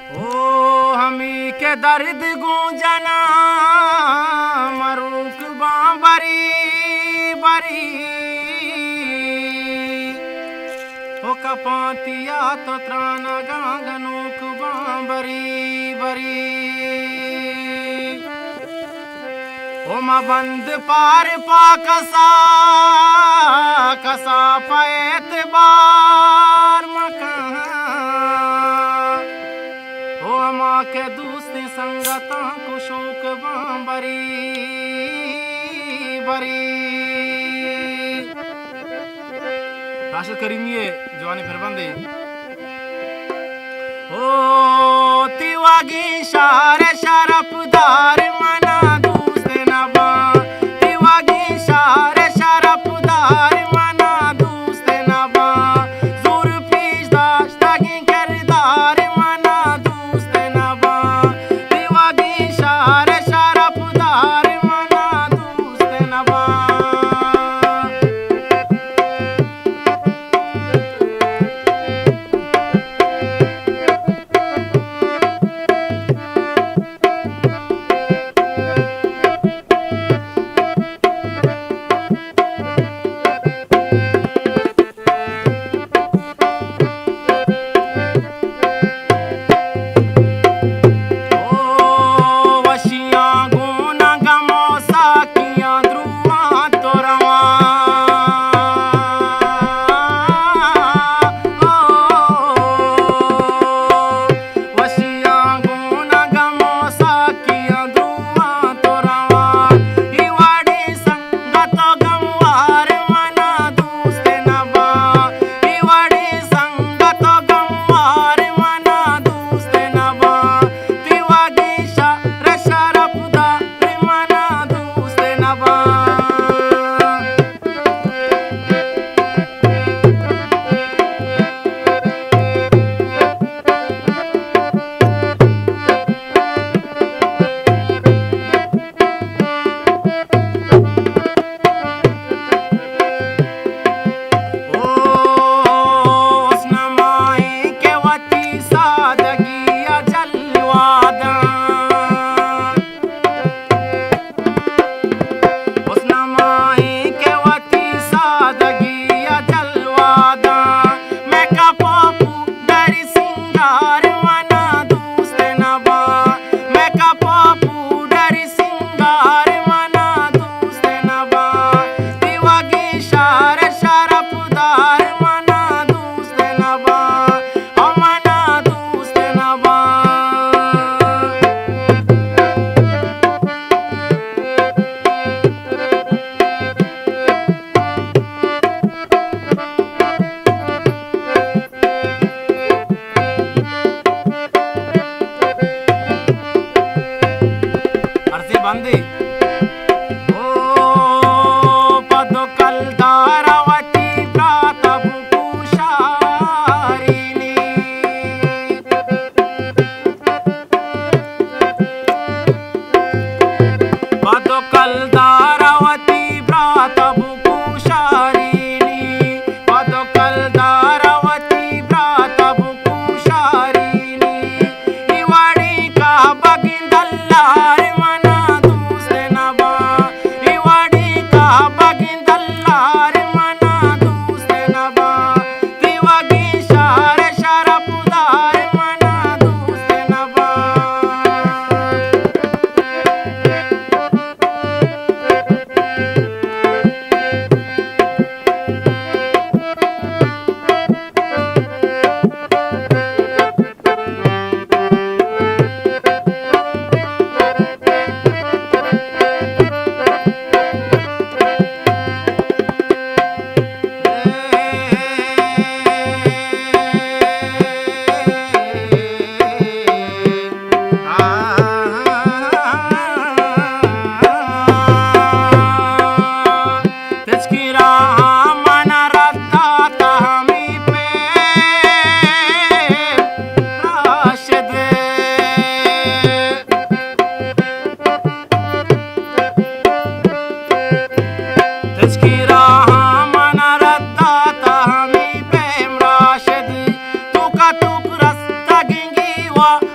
ओ हमी के दर्द गूंजना मरूक बाबरी बरी ओ कपातिया तो त्राना गांगनूक बाबरी बरी ओ मा बंद पार पा कसा कसा पैत बार मकान माँ के दूसरी संगता कुशोक बाबरी बरी राशिद करीमी है जवानी फिर बंदे ओ तिवागी शार शरफदार मना दूसरे नबा तिवागी शार शरफदार मना दूसरे नबा जोर पीश दाश्तगी करदार बंदी ओ पदो कलदारवती प्रात भूषारिणी पदो कलदारवती प्रात भूषारिणी पदो कलदारवती प्रात भूषारिणी इवाड़ी का बगिंदल्लार wa